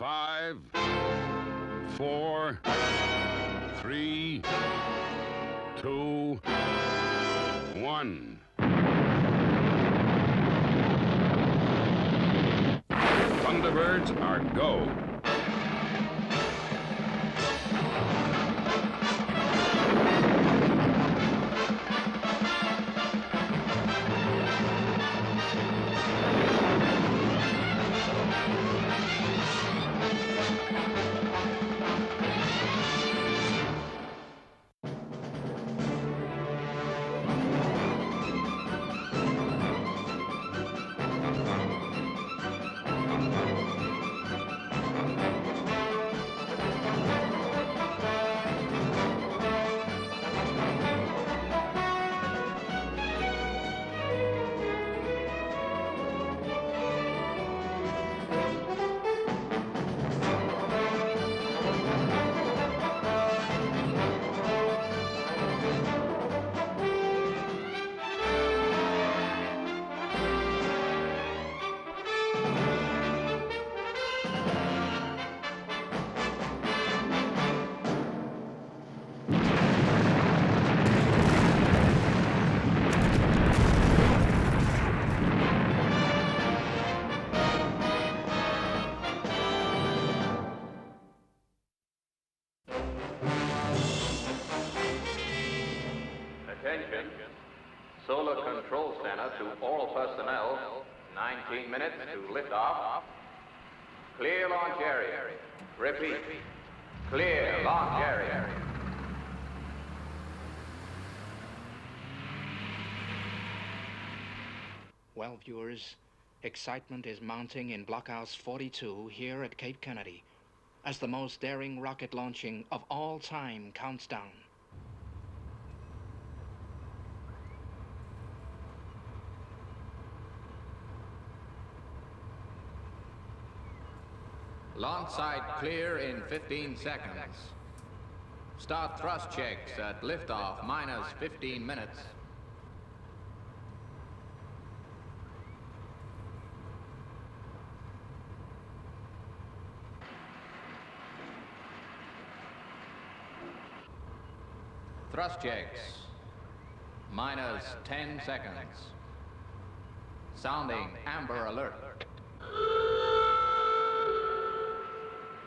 5, 4, 3, 2, 1. Thunderbirds are go. Attention. Solar Control Center to all personnel. 19 minutes to lift off. Clear launch area. Repeat. Clear launch area. Well, viewers, excitement is mounting in Blockhouse 42 here at Cape Kennedy as the most daring rocket launching of all time counts down. Launch site clear in 15 seconds. Start thrust checks at liftoff minus 15 minutes. Thrust checks minus 10 seconds. Sounding amber alert.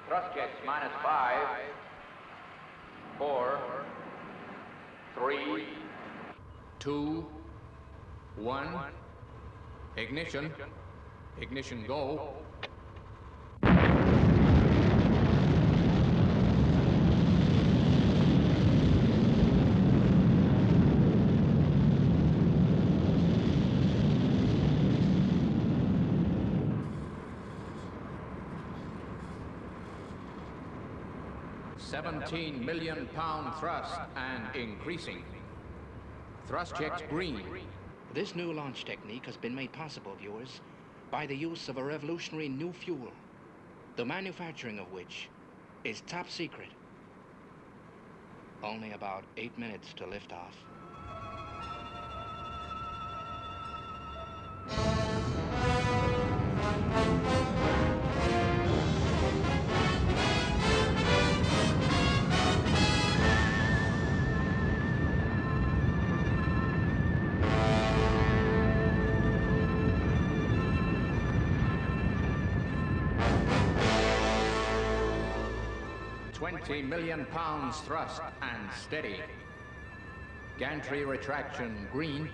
Thrust checks minus 5, 4, 3, 2, 1. Ignition. Ignition go. £17 million thrust and increasing. Thrust checks green. This new launch technique has been made possible, viewers, by the use of a revolutionary new fuel, the manufacturing of which is top secret. Only about 8 minutes to lift off. £20 million thrust and steady. Gantry retraction green.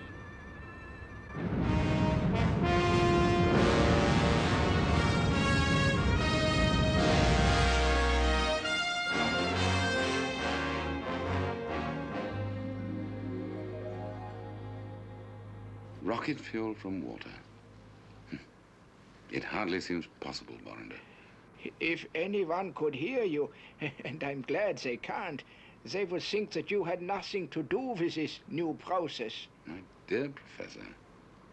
Rocket fuel from water. It hardly seems possible, Borinder. If anyone could hear you, and I'm glad they can't, they would think that you had nothing to do with this new process. My dear Professor,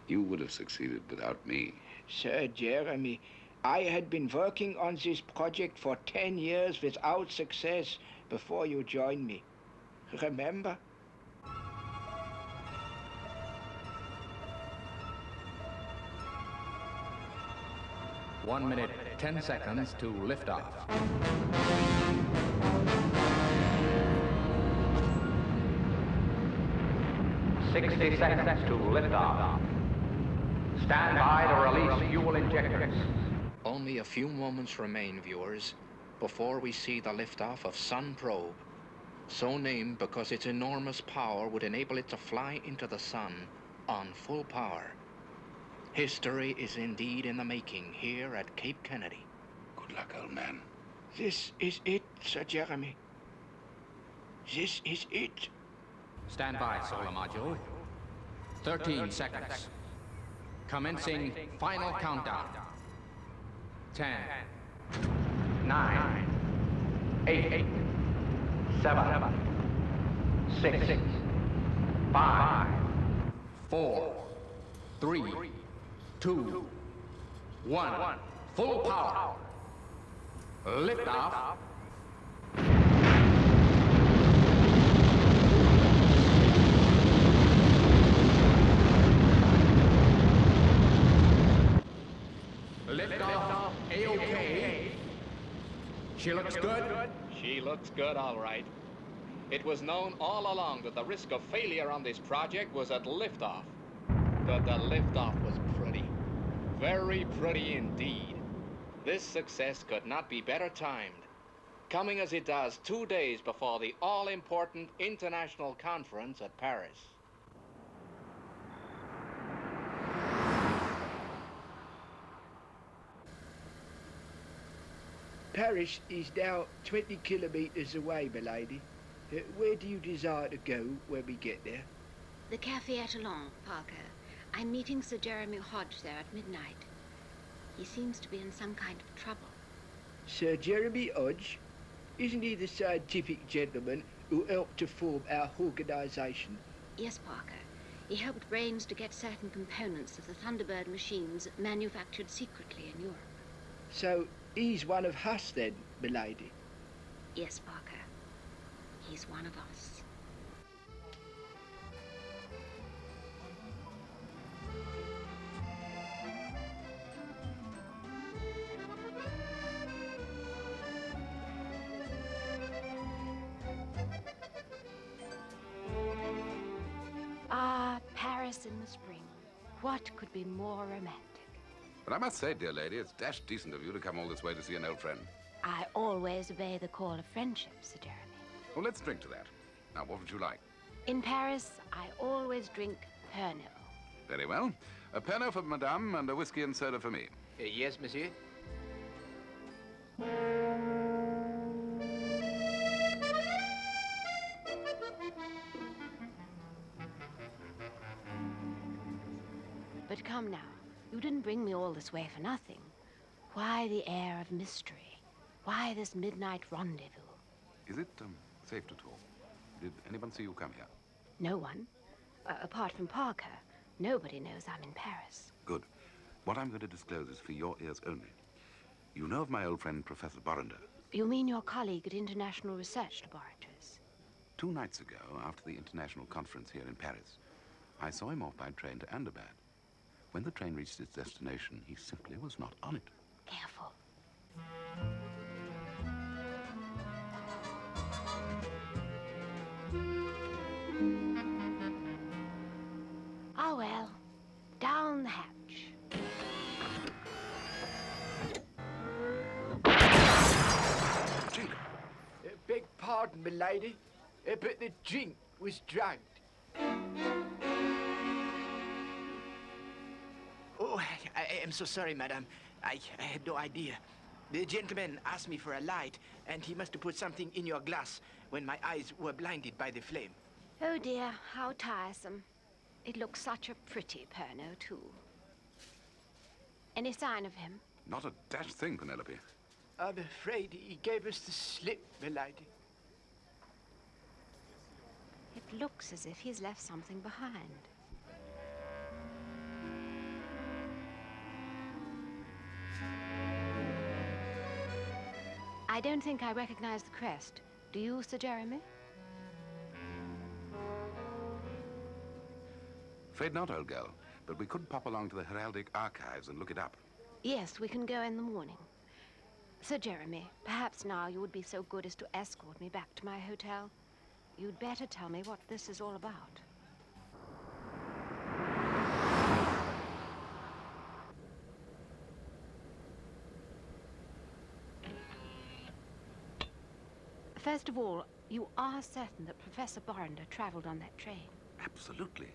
you would have succeeded without me. Sir Jeremy, I had been working on this project for 10 years without success before you joined me. Remember? 1 minute, 10 seconds to liftoff. 60 seconds to liftoff. Stand by to release fuel injectors. Only a few moments remain, viewers, before we see the liftoff of Sun Probe, so named because its enormous power would enable it to fly into the sun on full power. History is indeed in the making here at Cape Kennedy. Good luck, old man. This is it, Sir Jeremy. This is it. Stand by, solar module. 13 seconds. Commencing final countdown. 10, 9, 8, 7, 6, 5, 4, 3, 2, 1. Full power. Liftoff. Liftoff. A-OK. She looks good? She looks good, all right. It was known all along that the risk of failure on this project was at liftoff. But the liftoff was pretty. Very pretty indeed. This success could not be better timed. Coming as it does 2 days before the all-important international conference at Paris. Paris is now 20 kilometers away, milady. Where do you desire to go when we get there? The Café Etalon, Parker. I'm meeting Sir Jeremy Hodge there at midnight. He seems to be in some kind of trouble. Sir Jeremy Hodge? Isn't he the scientific gentleman who helped to form our organization? Yes, Parker. He helped Brains to get certain components of the Thunderbird machines manufactured secretly in Europe. So he's one of us then, milady? Yes, Parker. He's one of us. Ah, Paris in the spring. What could be more romantic? But I must say, dear lady, it's dashed decent of you to come all this way to see an old friend. I always obey the call of friendship, Sir Jeremy. Well, let's drink to that. Now, what would you like? In Paris, I always drink Perno. Very well. A Pernod for Madame and a whiskey and soda for me. Yes, monsieur. But come now, you didn't bring me all this way for nothing. Why the air of mystery? Why this midnight rendezvous? Is it safe to talk? Did anyone see you come here? No one. Apart from Parker, nobody knows I'm in Paris. Good. What I'm going to disclose is for your ears only. You know of my old friend, Professor Borrender. You mean your colleague at International Research Laboratories? 2 nights ago, after the international conference here in Paris, I saw him off by train to Thunderbird. When the train reached its destination, he simply was not on it. Careful. Ah, well. Down the hatch. Gee, Beg pardon, milady, but the drink was drugged. Oh, I am so sorry, madame. I had no idea. The gentleman asked me for a light, and he must have put something in your glass when my eyes were blinded by the flame. Oh, dear, how tiresome. It looks such a pretty Perno, too. Any sign of him? not a dashed thing, Penelope. I'm afraid he gave us the slip, milady. It looks as if he's left something behind. I don't think I recognize the crest. Do you, Sir Jeremy? Afraid not, old girl. But we could pop along to the Heraldic Archives and look it up. Yes, we can go in the morning. Sir Jeremy, perhaps now you would be so good as to escort me back to my hotel. You'd better tell me what this is all about. First of all, you are certain that Professor Borrender traveled on that train? Absolutely.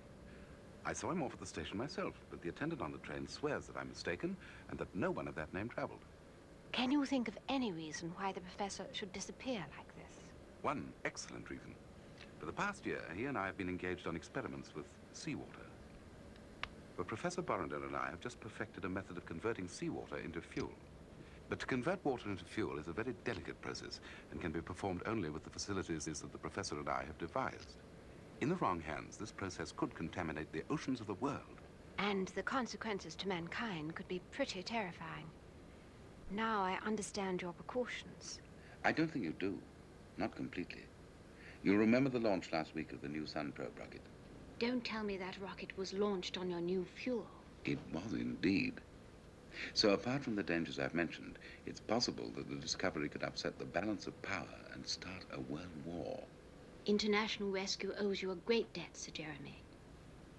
I saw him off at the station myself, but the attendant on the train swears that I'm mistaken and that no one of that name traveled. Can you think of any reason why the professor should disappear like this? One excellent reason. For the past year, he and I have been engaged on experiments with seawater. But Professor Borrender and I have just perfected a method of converting seawater into fuel. But to convert water into fuel is a very delicate process and can be performed only with the facilities that the professor and I have devised. In the wrong hands, this process could contaminate the oceans of the world. And the consequences to mankind could be pretty terrifying. Now I understand your precautions. I don't think you do. Not completely. You'll remember the launch last week of the new Sun probe rocket. Don't tell me that rocket was launched on your new fuel. It was indeed. So apart from the dangers I've mentioned, it's possible that the discovery could upset the balance of power and start a world war. International Rescue owes you a great debt, Sir Jeremy.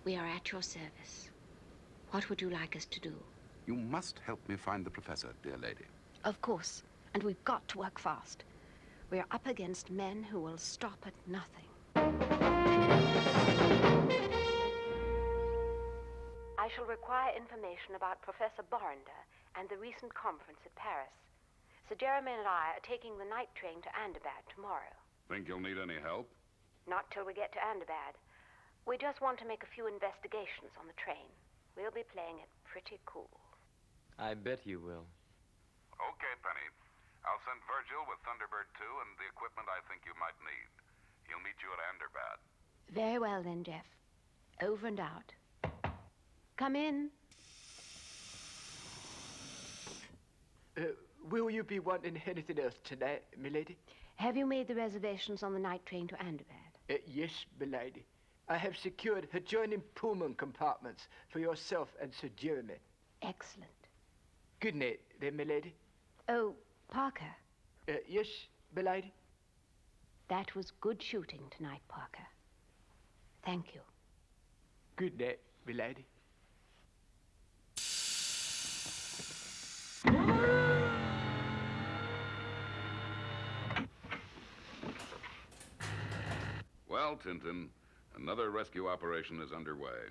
We are at your service. What would you like us to do? You must help me find the professor, dear lady. Of course, and we've got to work fast. We're up against men who will stop at nothing. I shall require information about Professor Borrender and the recent conference at Paris. Sir Jeremy and I are taking the night train to Ahmedabad tomorrow. Think you'll need any help? Not till we get to Ahmedabad. We just want to make a few investigations on the train. We'll be playing it pretty cool. I bet you will. Okay, Penny. I'll send Virgil with Thunderbird 2 and the equipment I think you might need. He'll meet you at Ahmedabad. Very well then, Jeff. Over and out. Come in. Will you be wanting anything else tonight, milady? Have you made the reservations on the night train to Ahmedabad? Yes, milady. I have secured adjoining Pullman compartments for yourself and Sir Jeremy. Excellent. Good night, then, milady. Oh, Parker. Yes, milady. That was good shooting tonight, Parker. Thank you. Good night, milady. Well, Tintin, another rescue operation is underway.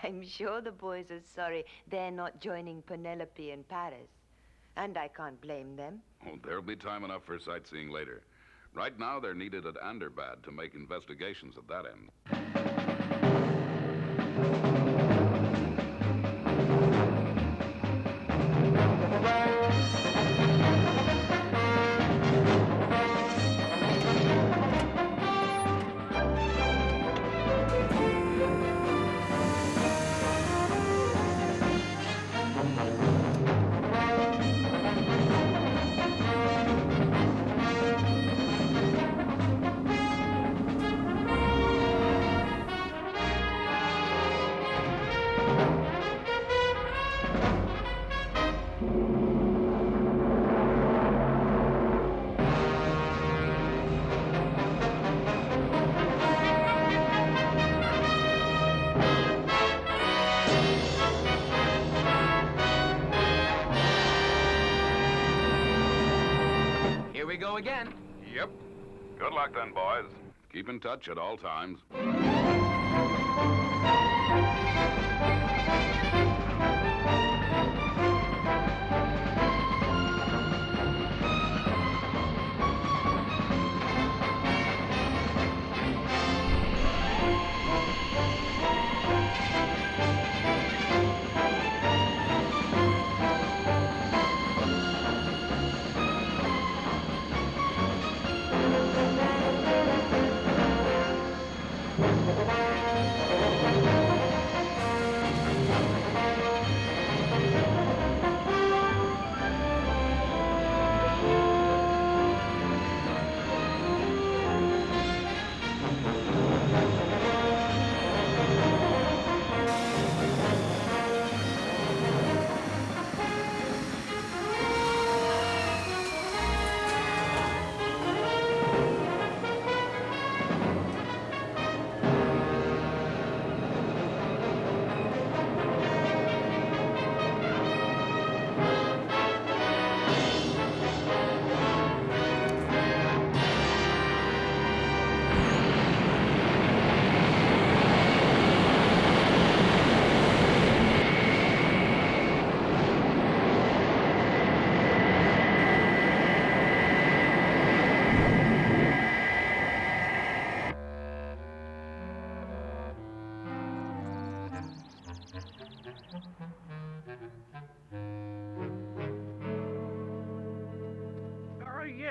I'm sure the boys are sorry they're not joining Penelope in Paris. And I can't blame them. Oh, there'll be time enough for sightseeing later. Right now, they're needed at Ahmedabad to make investigations at that end. Here we go again. Yep. Good luck then, boys. Keep in touch at all times.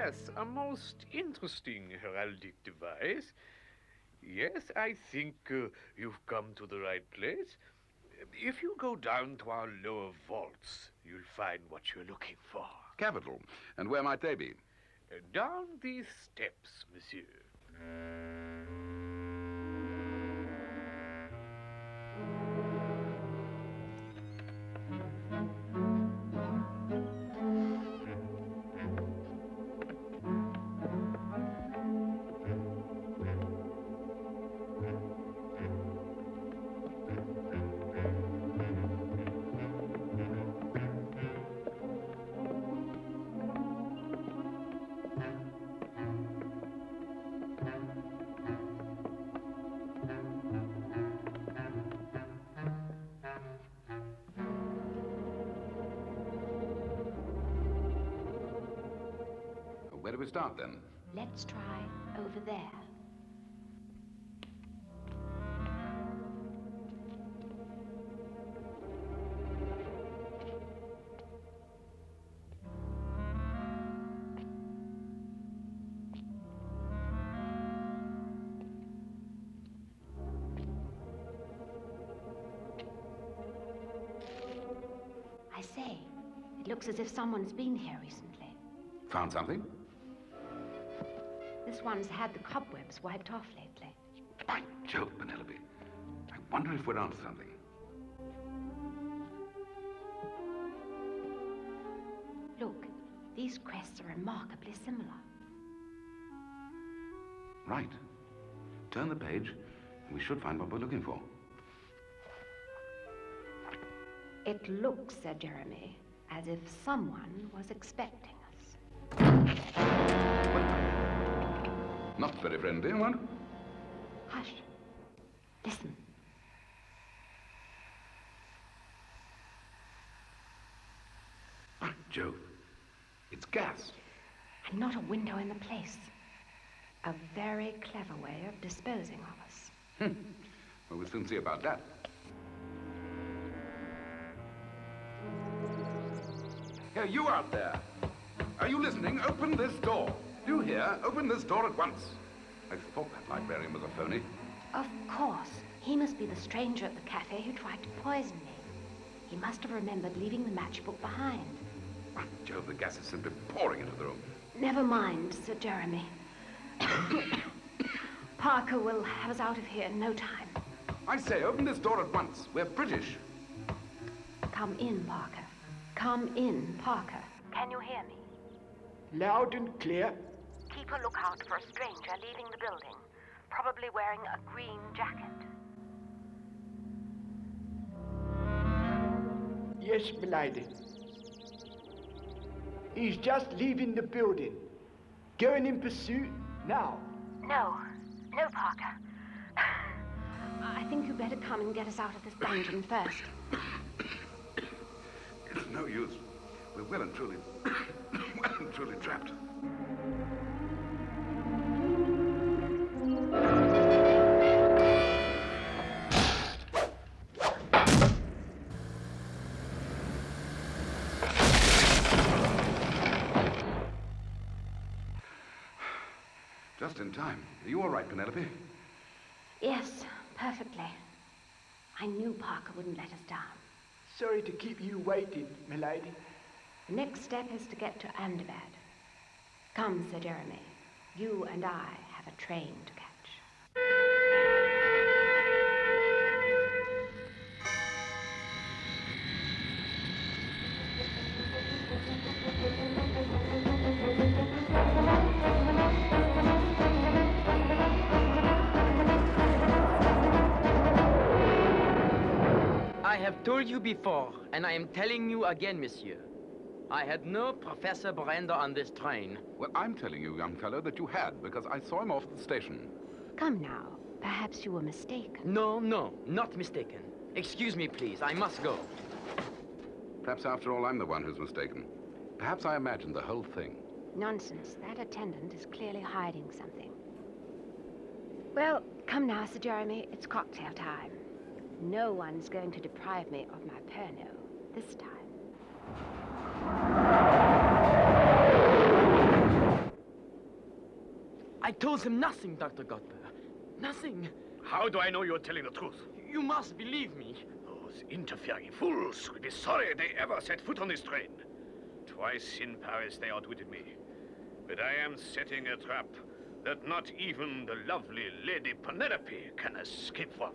Yes, a most interesting heraldic device. Yes, I think you've come to the right place. If you go down to our lower vaults, you'll find what you're looking for. Capital. And where might they be? Down these steps, monsieur. Where do we start, then? Let's try over there. I say, it looks as if someone's been here recently. Found something? This one's had the cobwebs wiped off lately. By Jove, Penelope. I wonder if we're onto something. Look, these crests are remarkably similar. Right. Turn the page, and we should find what we're looking for. It looks, Sir Jeremy, as if someone was expecting us. Not very friendly, what? Hush. Listen. By Jove. It's gas. And not a window in the place. A very clever way of disposing of us. Well, we'll soon see about that. Here, you out there. Are you listening? Open this door. Do you hear? Open this door at once. I thought that librarian was a phony. Of course. He must be the stranger at the cafe who tried to poison me. He must have remembered leaving the matchbook behind. By Jove, the gas is simply pouring into the room. Never mind, Sir Jeremy. Parker will have us out of here in no time. I say, open this door at once. We're British. Come in, Parker. Come in, Parker. Can you hear me? Loud and clear. Keep a lookout for a stranger leaving the building, probably wearing a green jacket. Yes, milady. He's just leaving the building. Going in pursuit now. No, Parker. I think you better come and get us out of this dungeon first. It's no use. We're well and truly trapped. Just in time. Are you all right, Penelope? Yes, perfectly. I knew Parker wouldn't let us down. Sorry to keep you waiting, milady. The next step is to get to Thunderbirds. Come, Sir Jeremy. You and I have a train to catch. I have told you before, and I am telling you again, monsieur. I had no Professor Brenda on this train. Well, I'm telling you, young fellow, that you had, because I saw him off at the station. Come now. Perhaps you were mistaken. No, not mistaken. Excuse me, please. I must go. Perhaps, after all, I'm the one who's mistaken. Perhaps I imagined the whole thing. Nonsense. That attendant is clearly hiding something. Well, come now, Sir Jeremy. It's cocktail time. No one's going to deprive me of my Pernod this time. I told him nothing, Dr. Godber. Nothing. How do I know you're telling the truth? You must believe me. Those interfering fools will be sorry they ever set foot on this train. Twice in Paris they outwitted me. But I am setting a trap that not even the lovely Lady Penelope can escape from.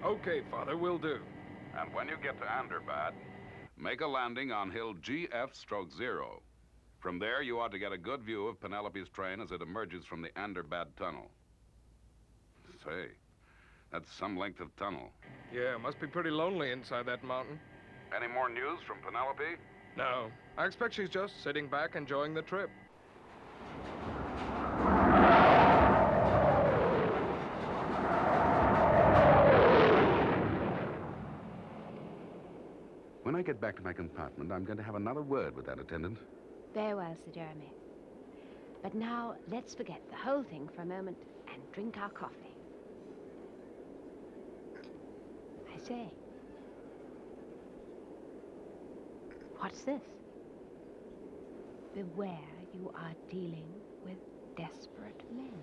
Okay, Father, will do. And when you get to Anderbad, make a landing on hill GF/0. From there, you ought to get a good view of Penelope's train as it emerges from the Anderbad tunnel. Say, that's some length of tunnel. Yeah, must be pretty lonely inside that mountain. Any more news from Penelope? No, I expect she's just sitting back enjoying the trip. When I get back to my compartment, I'm going to have another word with that attendant. Very well, Sir Jeremy. But now, let's forget the whole thing for a moment and drink our coffee. I say. What's this? Beware, you are dealing with desperate men.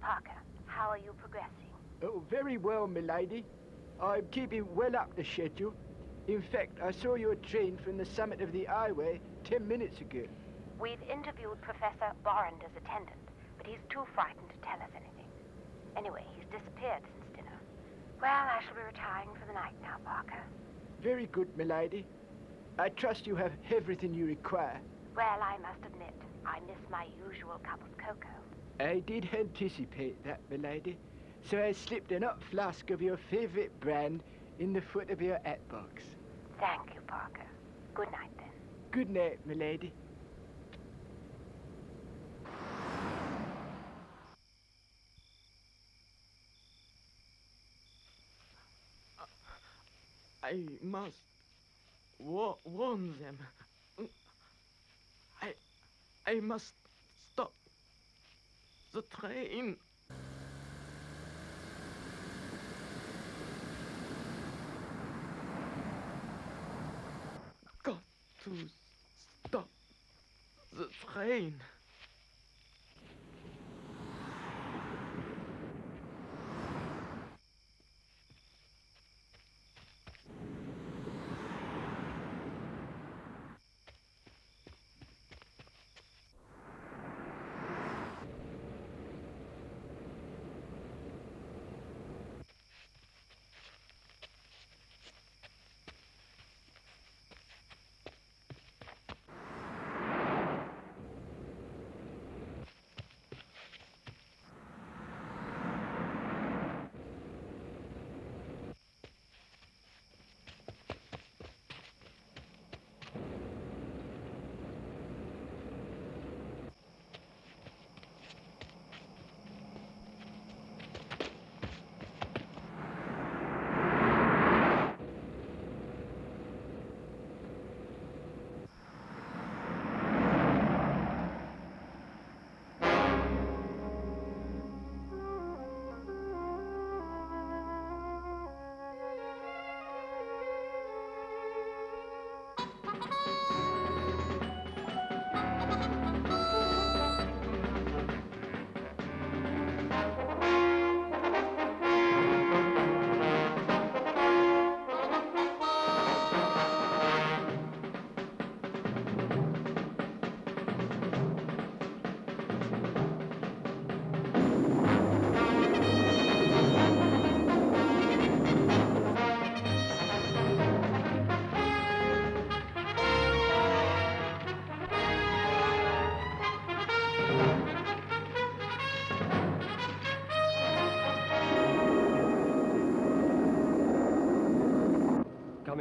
Parker, how are you progressing? Oh, very well, milady. I'm keeping well up the schedule. In fact, I saw your train from the summit of the highway 10 minutes ago. We've interviewed Professor Borender's attendant, but he's too frightened to tell us anything. Anyway, he's disappeared since dinner. Well, I shall be retiring for the night now, Parker. Very good, milady. I trust you have everything you require. Well, I must admit, I miss my usual cup of cocoa. I did anticipate that, milady. So I slipped an hot flask of your favorite brand in the foot of your hat box. Thank you, Parker. Good night, then. Good night, milady. I must warn them. I must stop the train. Got to stop the train.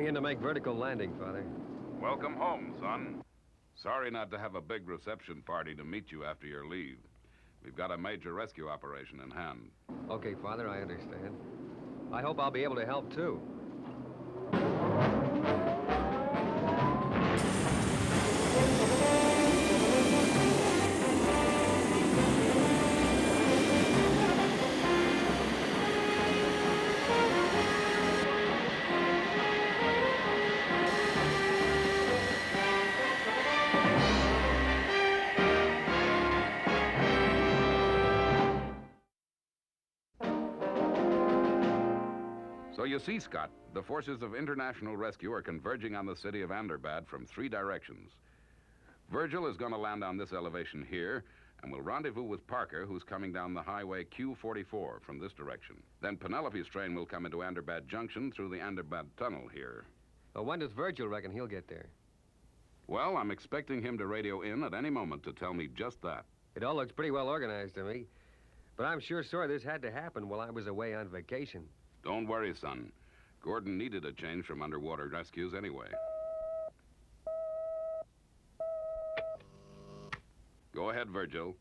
in to make vertical landing, Father. Welcome home, son. Sorry not to have a big reception party to meet you after your leave. We've got a major rescue operation in hand. Okay, Father, I understand. I hope I'll be able to help, too. So you see, Scott, the forces of international rescue are converging on the city of Anderbad from 3 directions. Virgil is going to land on this elevation here, and will rendezvous with Parker, who's coming down the highway Q44 from this direction. Then Penelope's train will come into Anderbad Junction through the Anderbad Tunnel here. Well, when does Virgil reckon he'll get there? Well, I'm expecting him to radio in at any moment to tell me just that. It all looks pretty well organized to me. But I'm sure sorry this had to happen while I was away on vacation. Don't worry, son. Gordon needed a change from underwater rescues anyway. Go ahead, Virgil.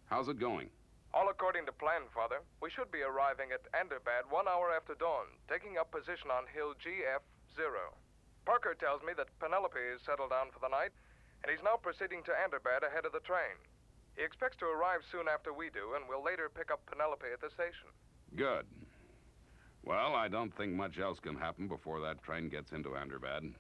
How's it going? All according to plan, Father. We should be arriving at Anderbad 1 hour after dawn, taking up position on hill GF0. Parker tells me that Penelope is settled down for the night, and he's now proceeding to Anderbad ahead of the train. He expects to arrive soon after we do, and will later pick up Penelope at the station. Good. Well, I don't think much else can happen before that train gets into Anderbad.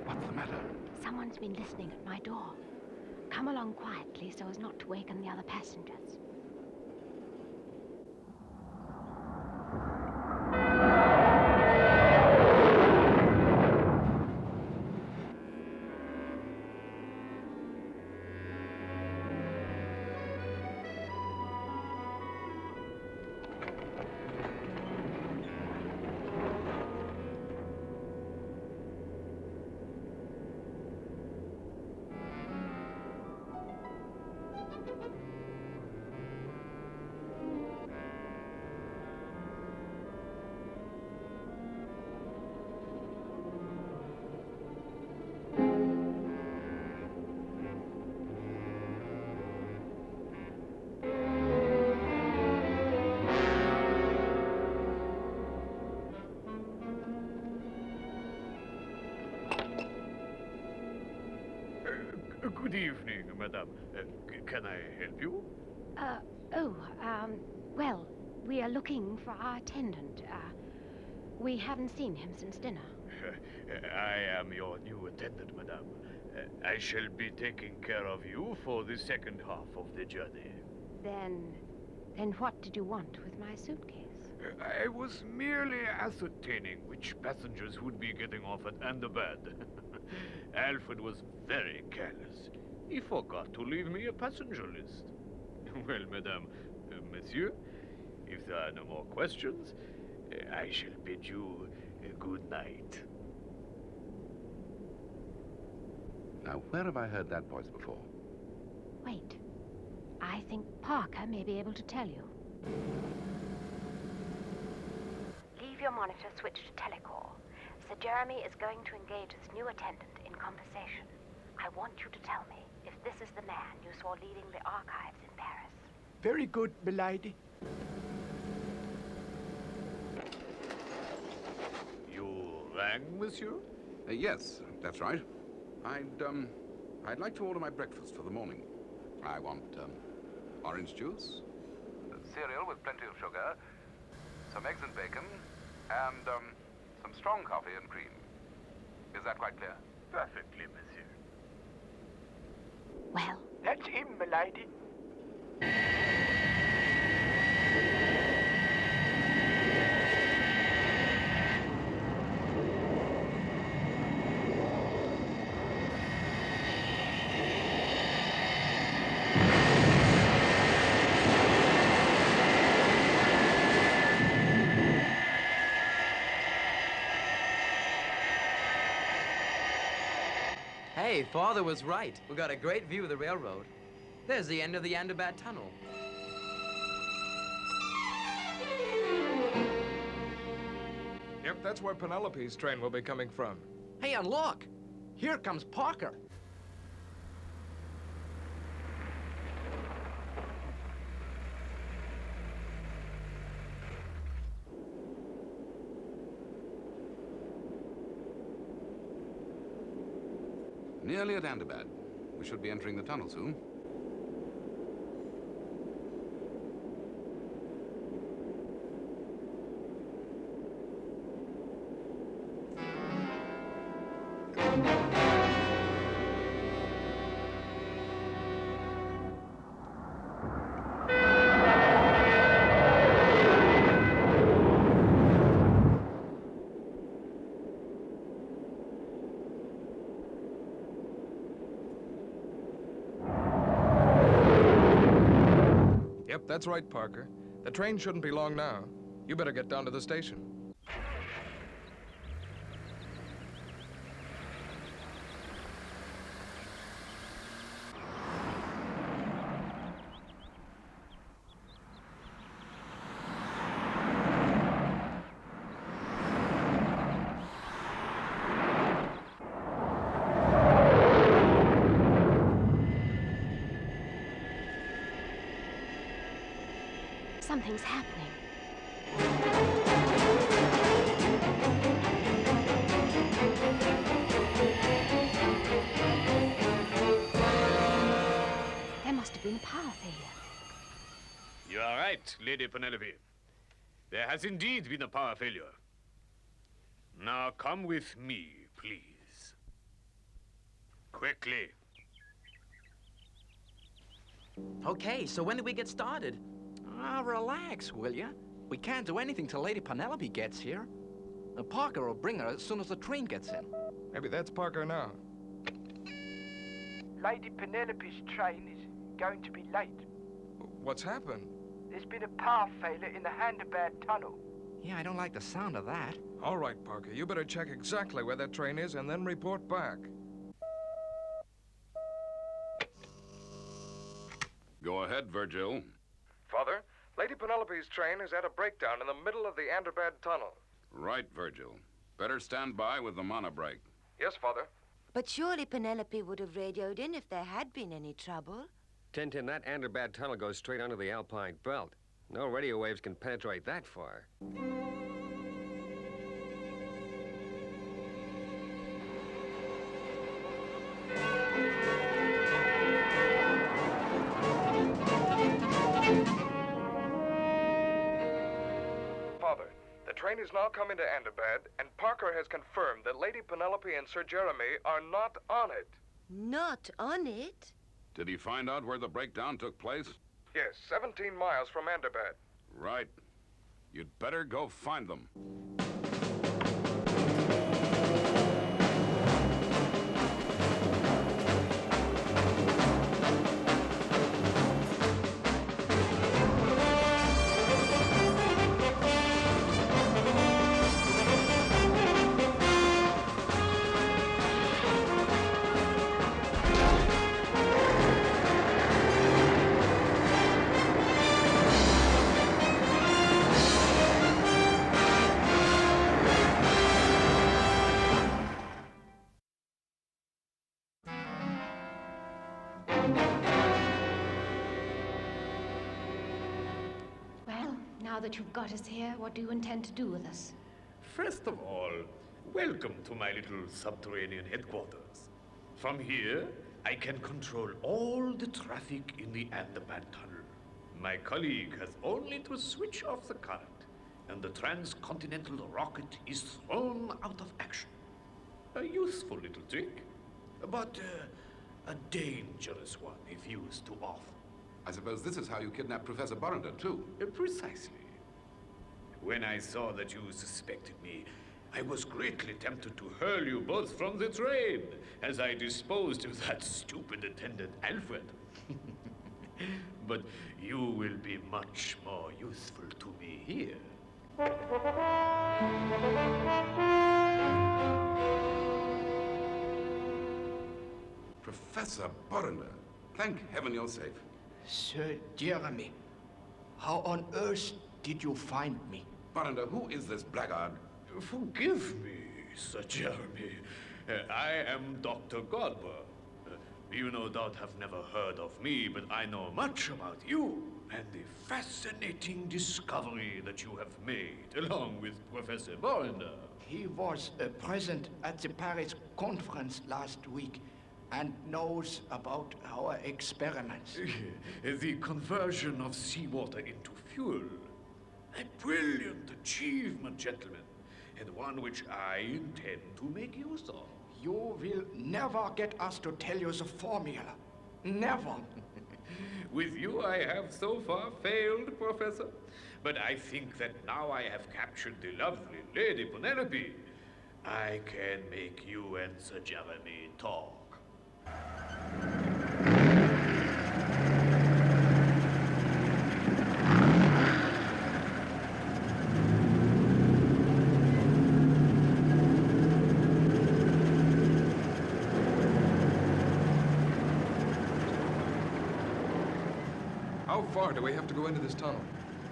What's the matter? Someone's been listening at my door. Come along quietly so as not to waken the other passengers. Good evening, madame. Can I help you? Well, we are looking for our attendant. We haven't seen him since dinner. I am your new attendant, madame. I shall be taking care of you for the second half of the journey. Then what did you want with my suitcase? I was merely ascertaining which passengers would be getting off at Anderbad. Alfred was very careless. He forgot to leave me a passenger list. Well, madame, monsieur, if there are no more questions, I shall bid you good night. Now, where have I heard that voice before? Wait. I think Parker may be able to tell you. Leave your monitor switched to telecall. Sir Jeremy is going to engage this new attendant in conversation. I want you to tell me if this is the man you saw leading the archives in Paris. Very good, milady. You rang, monsieur? Yes, that's right. I'd like to order my breakfast for the morning. I want, orange juice, cereal with plenty of sugar, some eggs and bacon, and, some strong coffee and cream. Is that quite clear? Perfectly, monsieur. Well, That's him, milady. Hey, Father was right. We got a great view of the railroad. There's the end of the Thunderbird tunnel. Yep, that's where Penelope's train will be coming from. Hey, and look! Here comes Parker. Nearly at Thunderbird. We should be entering the tunnel soon. Yep, that's right, Parker. The train shouldn't be long now. You better get down to the station. something's happening. There must have been a power failure. You are right, Lady Penelope. There has indeed been a power failure. Now come with me, please. Quickly. Okay, so when do we get started? Relax, will ya? We can't do anything till Lady Penelope gets here. Parker will bring her as soon as the train gets in. Maybe that's Parker now. Lady Penelope's train is going to be late. What's happened? There's been a power failure in the Thunderbird tunnel. Yeah, I don't like the sound of that. All right, Parker, you better check exactly where that train is and then report back. Go ahead, Virgil. Father, Lady Penelope's train has had a breakdown in the middle of the Thunderbird tunnel. Right, Virgil. Better stand by with the monobrake. Yes, Father. But surely Penelope would have radioed in if there had been any trouble. Tintin, that Thunderbird tunnel goes straight under the Alpine belt. No radio waves can penetrate that far. Father, the train is now coming to Thunderbird, and Parker has confirmed that Lady Penelope and Sir Jeremy are not on it. Not on it? Did he find out where the breakdown took place? Yes, 17 miles from Thunderbird. Right. You'd better go find them. now that you've got us here, what do you intend to do with us? First of all, welcome to my little subterranean headquarters. From here, I can control all the traffic in the Thunderbird tunnel. My colleague has only to switch off the current, and the transcontinental rocket is thrown out of action. A useful little trick, but a dangerous one if used too often. I suppose this is how you kidnapped Professor Borrender, too. Precisely. When I saw that you suspected me, I was greatly tempted to hurl you both from the train as I disposed of that stupid attendant, Alfred. But you will be much more useful to me here. Professor Borrender, thank heaven you're safe. Sir Jeremy, how on earth did you find me? Borrender, who is this blackguard? Forgive me, Sir Jeremy. I am Dr. Godber. You no doubt have never heard of me, but I know much about you and the fascinating discovery that you have made, along with Professor Borrender. He was present at the Paris conference last week and knows about our experiments. The conversion of seawater into fuel. A brilliant achievement, gentlemen, and one which I intend to make use of. You will never get us to tell you the formula. Never. With you, I have so far failed, Professor. But I think that now I have captured the lovely Lady Penelope, I can make you and Sir Jeremy talk. How far do we have to go into this tunnel?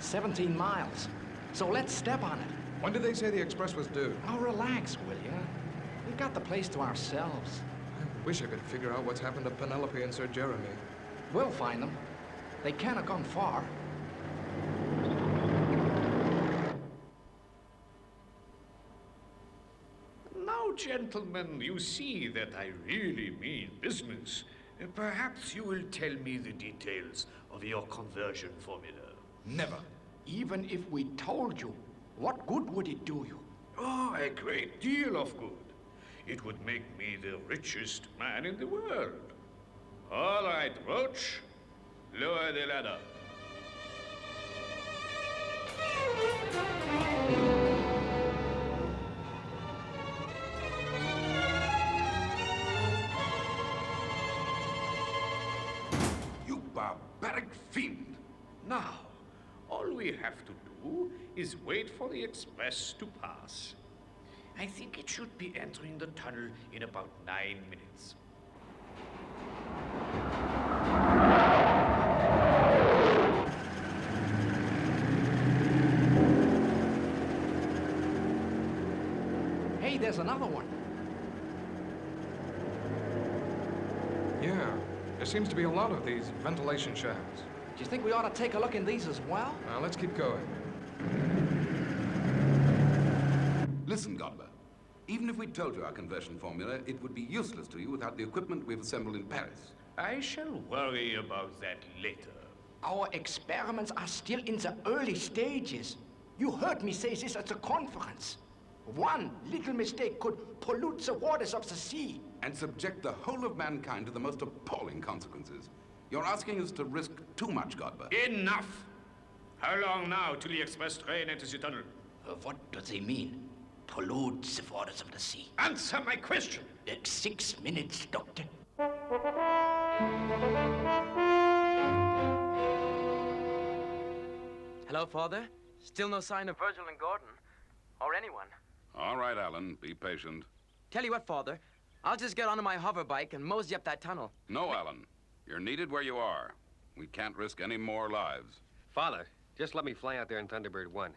17 miles. So let's step on it. When did they say the express was due? Now relax, will ya? We've got the place to ourselves. I wish I could figure out what's happened to Penelope and Sir Jeremy. We'll find them. They can't have gone far. Now, gentlemen, you see that I really mean business. Perhaps you will tell me the details of your conversion formula. Never. Even if we told you, what good would it do you? Oh, a great deal of good. It would make me the richest man in the world. All right, Roach, lower the ladder. You barbaric fiend! Now, all we have to do is wait for the express to pass. I think it should be entering the tunnel in about 9 minutes. Hey, there's another one. Yeah, there seems to be a lot of these ventilation shafts. Do you think we ought to take a look in these as well? Now, let's keep going. Listen, Godber. Even if we told you our conversion formula, it would be useless to you without the equipment we've assembled in Paris. I shall worry about that later. Our experiments are still in the early stages. You heard me say this at the conference. One little mistake could pollute the waters of the sea. And subject the whole of mankind to the most appalling consequences. You're asking us to risk too much, Godber. Enough! How long now till the express train enters the tunnel? What do they mean? Pollute the waters of the sea. Answer my question! 6 minutes, Doctor. Hello, Father? Still no sign of Virgil and Gordon. Or anyone. All right, Alan, be patient. Tell you what, Father. I'll just get onto my hover bike and mosey up that tunnel. No, Alan. You're needed where you are. We can't risk any more lives. Father, just let me fly out there in Thunderbird 1.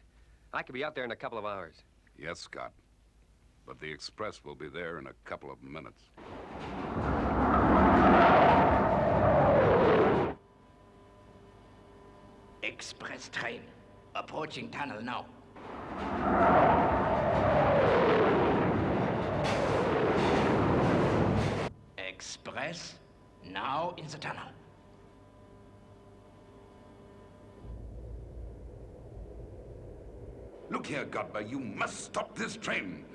I could be out there in a couple of hours. Yes, Scott. But the express will be there in a couple of minutes. Express train. Approaching tunnel now. Express now in the tunnel. Look here, Godber, you must stop this train.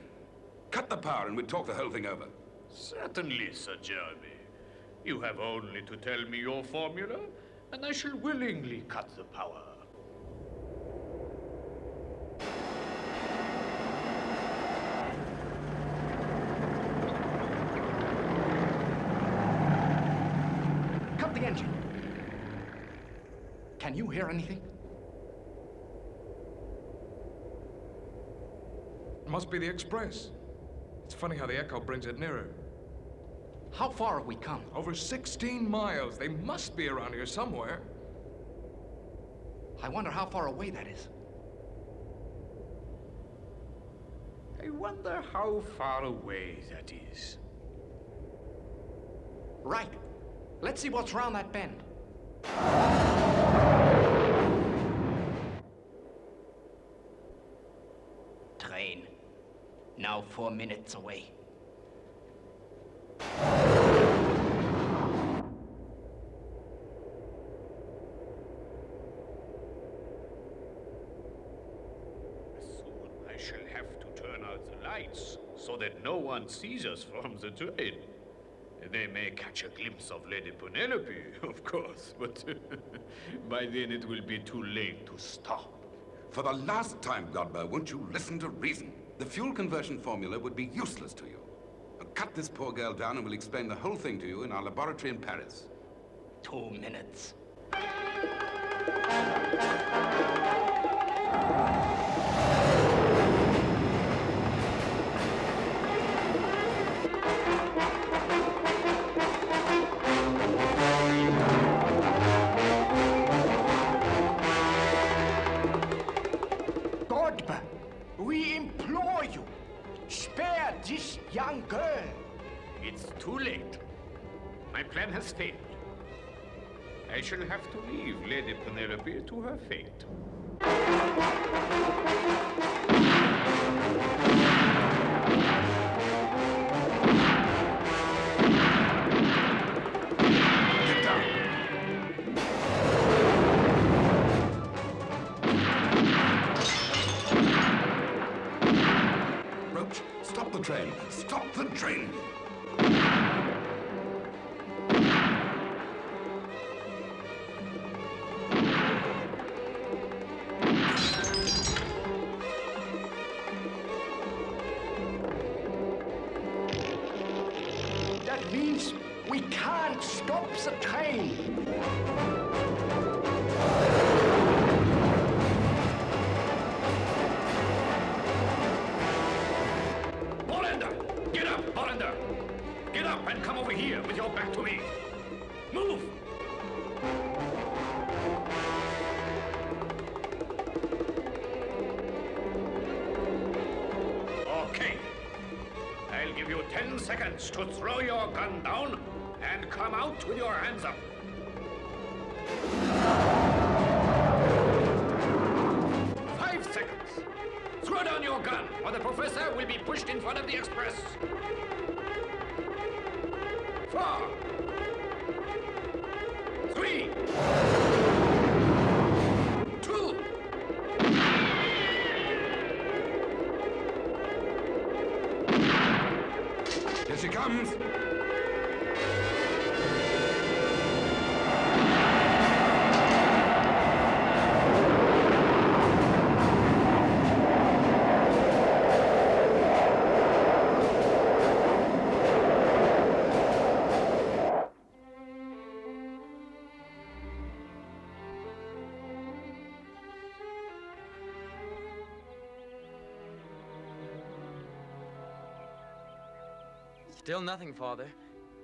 Cut the power and we'll talk the whole thing over. Certainly, Sir Jeremy. You have only to tell me your formula, and I shall willingly cut the power. Cut the engine. Can you hear anything? It must be the express. It's funny how the echo brings it nearer. How far have we come? Over 16 miles. They must be around here somewhere. I wonder how far away that is. I wonder how far away that is. Right. Let's see what's round that bend. Train. Now 4 minutes away. Soon I shall have to turn out the lights so that no one sees us from the train. They may catch a glimpse of Lady Penelope, of course, but by then it will be too late to stop. For the last time, Godber, won't you listen to reason? The fuel conversion formula would be useless to you. Cut this poor girl down and we'll explain the whole thing to you in our laboratory in Paris. 2 minutes. Godber, we implore you, spare this young girl. It's too late. My plan has failed. I shall have to leave Lady Penelope to her fate. Get down. Roach, stop the train. Stop the train. That means we can't stop the train. Hollander! Get up, Hollander! Get up and come over here with your back to me. Move! Okay. I'll give you 10 seconds to throw your gun down and come out with your hands up. 5 seconds. Throw down your gun, or the professor will be pushed in front of the express. 4, 3, 2. Here she comes. Still nothing, Father.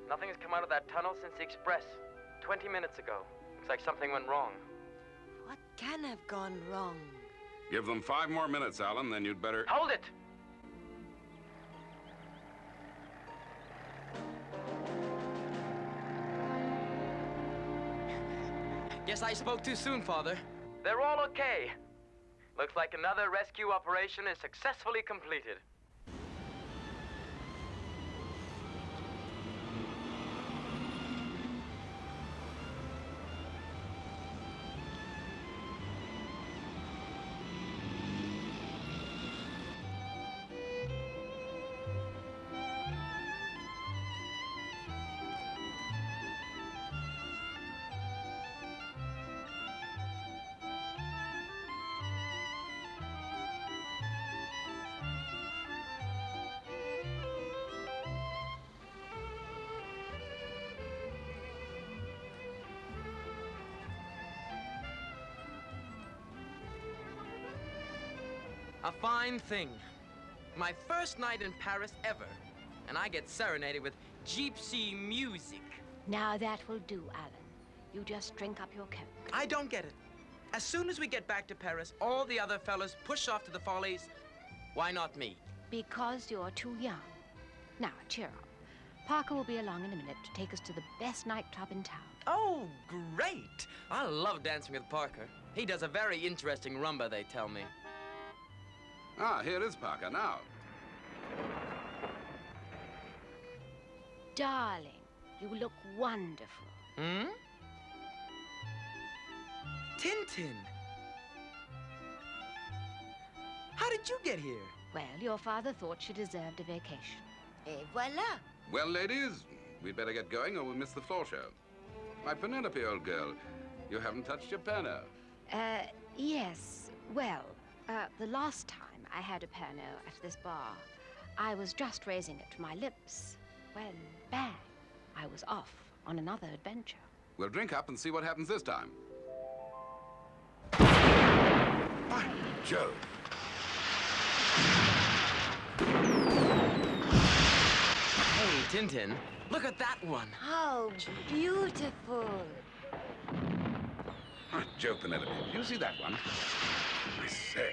Nothing has come out of that tunnel since the express. 20 minutes ago. Looks like something went wrong. What can have gone wrong? Give them 5 more minutes, Alan, then you'd better... Hold it! Guess I spoke too soon, Father. They're all okay. Looks like another rescue operation is successfully completed. A fine thing. My first night in Paris ever. And I get serenaded with gypsy music. Now that will do, Alan. You just drink up your coke. I don't get it. As soon as we get back to Paris, all the other fellas push off to the Follies. Why not me? Because you're too young. Now, cheer up. Parker will be along in a minute to take us to the best nightclub in town. Oh, great. I love dancing with Parker. He does a very interesting rumba, they tell me. Ah, here is Parker now. Darling, you look wonderful. Hmm? Tintin. How did you get here? Well, your father thought she deserved a vacation. Et voilà. Well, ladies, we'd better get going or we'll miss the floor show. My Penelope, old girl, you haven't touched your piano. Yes. Well, the last time I had a piano at this bar, I was just raising it to my lips. When, bang, I was off on another adventure. We'll drink up and see what happens this time. By Jove! Hey, Tintin, look at that one. How beautiful. Joe, Penelope, do you see that one? I say.